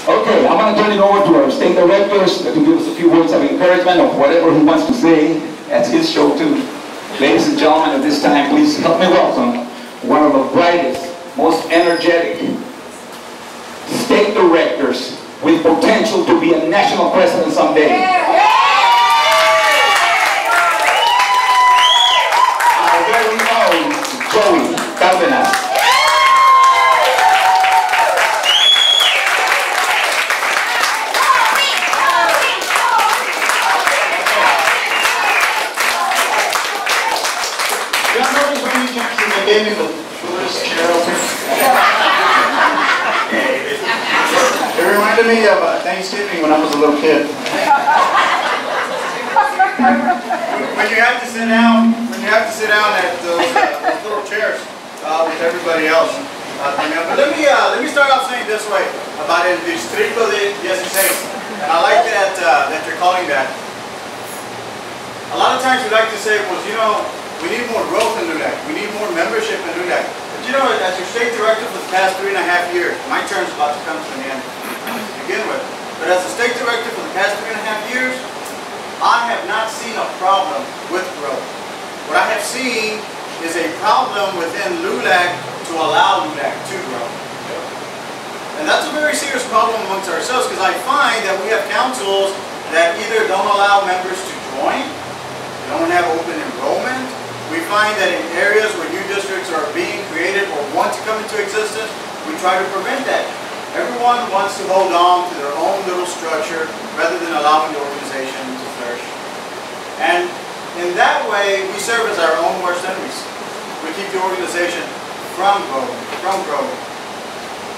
Okay, I'm going to turn it over to our state directors to give us a few words of encouragement of whatever he wants to say. That's his show too. Ladies and gentlemen, at this time, please help me welcome one of the brightest, most energetic state directors with potential to be a national president someday. Our very own Cardenas. Gave me the shortest chair open. It reminded me of Thanksgiving when I was a little kid. When you have to sit down at those little chairs with everybody else. But let me start off saying this way about el distrito de 16, and I like that that you're calling that. A lot of times we like to say, well, you know, we need more growth in LULAC. We need more membership in LULAC. But you know, as your state director for the past 3.5 years, my term's about to come to an end to begin with. But as a state director for the past 3.5 years, I have not seen a problem with growth. What I have seen is a problem within LULAC to allow LULAC to grow. And that's a very serious problem amongst ourselves, because I find that we have councils that either don't allow members to join, they don't have open enrollment. We find that in areas where new districts are being created or want to come into existence, we try to prevent that. Everyone wants to hold on to their own little structure rather than allowing the organization to flourish. And in that way, we serve as our own worst enemies. We keep the organization from growing.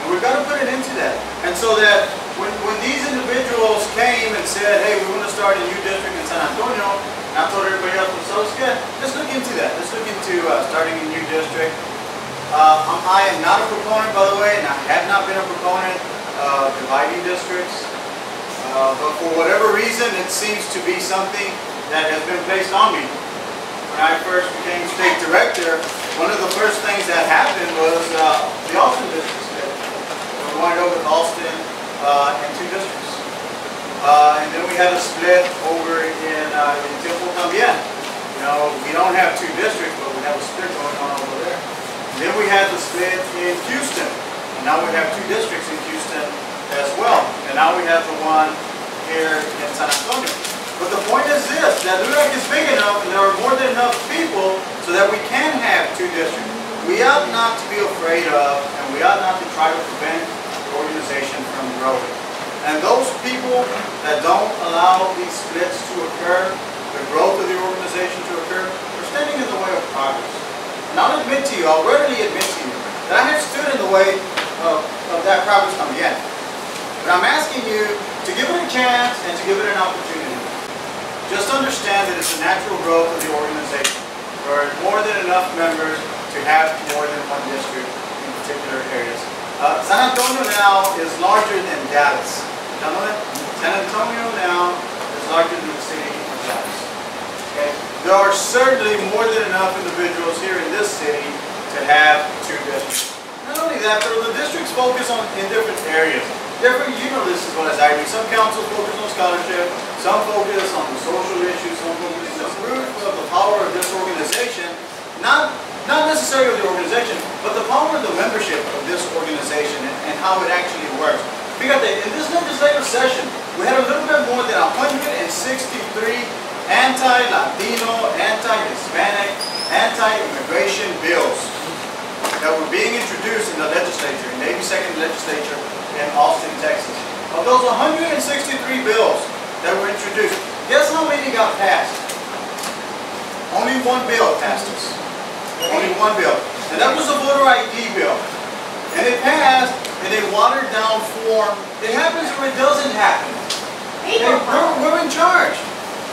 And we've got to put it into that. And so that when these individuals came and said, hey, we want to start a new district in San Antonio, I told everybody else, so let's look into that. Let's look into starting a new district. I am not a proponent, by the way, and I have not been a proponent of dividing districts. But for whatever reason, it seems to be something that has been placed on me. When I first became state director, one of the first things that happened was the Austin district split. We wanted over Austin in 2 districts. And then we had a split over in Temple también. You know, we don't have 2 districts, but we have a split going on over there. And then we had the split in Houston. And now we have 2 districts in Houston as well. And now we have the one here in San Antonio. But the point is this, that LULAC is big enough and there are more than enough people so that we can have 2 districts. We ought not to be afraid of, and we ought not to try to prevent the organization from growing. And those people that don't allow these splits to occur, the growth of the organization to occur, are standing in the way of progress. And I'll admit to you, I'll readily admit to you, that I have stood in the way of that progress también. But I'm asking you to give it a chance and to give it an opportunity. Just understand that it's a natural growth of the organization. There are more than enough members to have more than 1 district in particular areas. San Antonio now is larger than Dallas. Gentlemen, San Antonio now is larger than the city of Dallas. Okay? There are certainly more than enough individuals here in this city to have 2 districts. Not only that, but the districts focus in different areas. You know this as well as I do. Some councils focus on scholarship, some focus on the social issues, some focus on the root of the power of this organization, not necessarily of the organization, but the power of the membership of this organization and how it actually works. Fíjate, in this legislative session, we had a little bit more than 163 anti-Latino, anti-Hispanic, anti-immigration bills that were being introduced in the legislature, in the 82nd legislature in Austin, Texas. Of those 163 bills that were introduced, guess how many got passed? Only 1 bill passed us. Only 1 bill. And that was the voter ID bill. And it passed in a watered down form. It happens or it doesn't happen. We're in charge.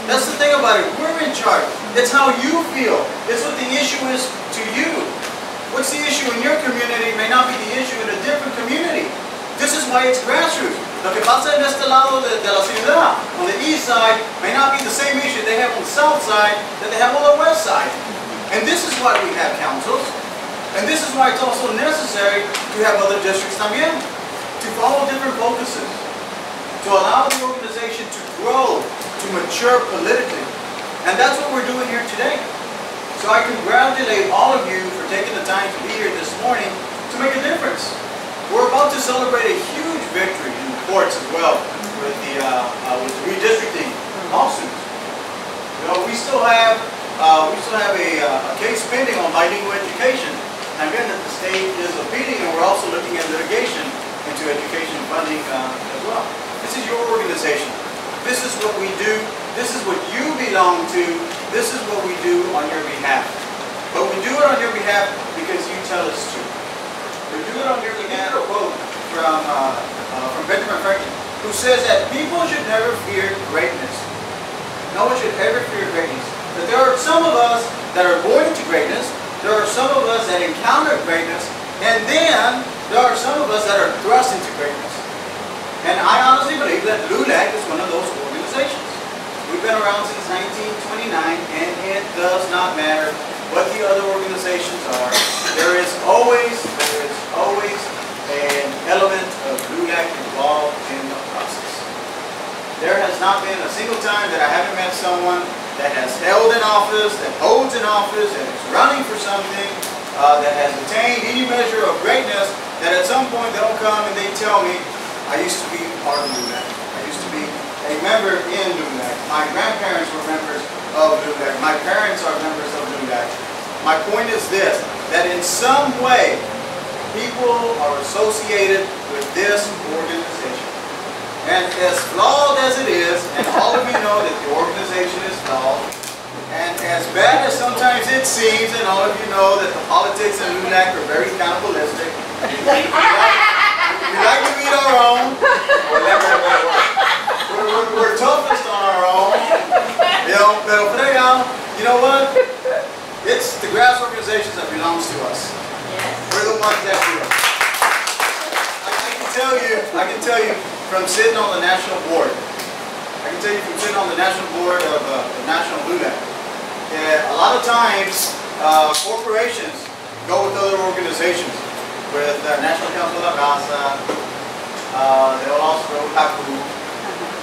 That's the thing about it. We're in charge. It's how you feel. It's what the issue is to you. What's the issue in your community may not be the issue in a different community. This is why it's grassroots. Lo que pasa en este lado de la ciudad, on the east side, may not be the same issue they have on the south side that they have on the west side. And this is why we have councils. And this is why it's also necessary to have other districts también. to follow different focuses, to allow the organization to grow, to mature politically. And that's what we're doing here today. So I congratulate all of you for taking the time to be here this morning to make a difference. We're about to celebrate a huge victory in the courts as well with the redistricting lawsuits. You know, we still have a case pending on bilingual education. And again, that the state is appealing, and we're also looking at litigation into education funding as well. This is your organization. This is what we do. This is what you belong to. This is what we do on your behalf. But we do it on your behalf because you tell us to. We do it on your behalf. A quote from Benjamin Franklin, who says that people should never fear greatness. No one should ever fear greatness. But there are some of us that are born into greatness. There are some of us that encounter greatness. And then there are some of us that are thrust into greatness. And I honestly believe that LULAC is one of those organizations. We've been around since 1929, and it does not matter what the other organizations are. There is always an element of LULAC involved in the process. There has not been a single time that I haven't met someone that has held an office, that holds an office, that is running for something, that has attained any measure of greatness, that at some point they'll come and they tell me, I used to be part of LULAC. I used to be a member in LULAC. My grandparents were members of LULAC. My parents are members of LULAC. My point is this, that in some way, people are associated with this organization. And as flawed as it is, and all of you know that the organization is flawed, and as bad as sometimes it seems, and all of you know that the politics in LULAC are very cannibalistic. We like to eat our own. We're toughest on our own. You know, you know what? It's the grass organizations that belongs to us. We're the ones that do it. I can tell you from sitting on the national board. I can tell you from sitting on the national board of the National LULAC. A lot of times, corporations go with other organizations. With National Council of Raza, they'll also go with HACU,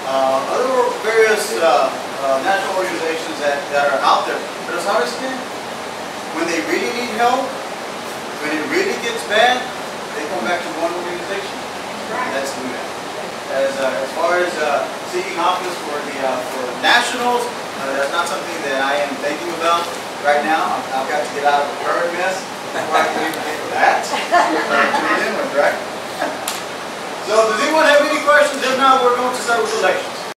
other various national organizations that are out there. But as hard as it is, when they really need help, when it really gets bad, they come back to one organization. And that's LULAC. As far as seeking office for nationals, that's not something that I am thinking about right now. I've got to get out of the current mess before I can even get to that. To begin with, right? So does anyone have any questions? If not, we're going to start with elections.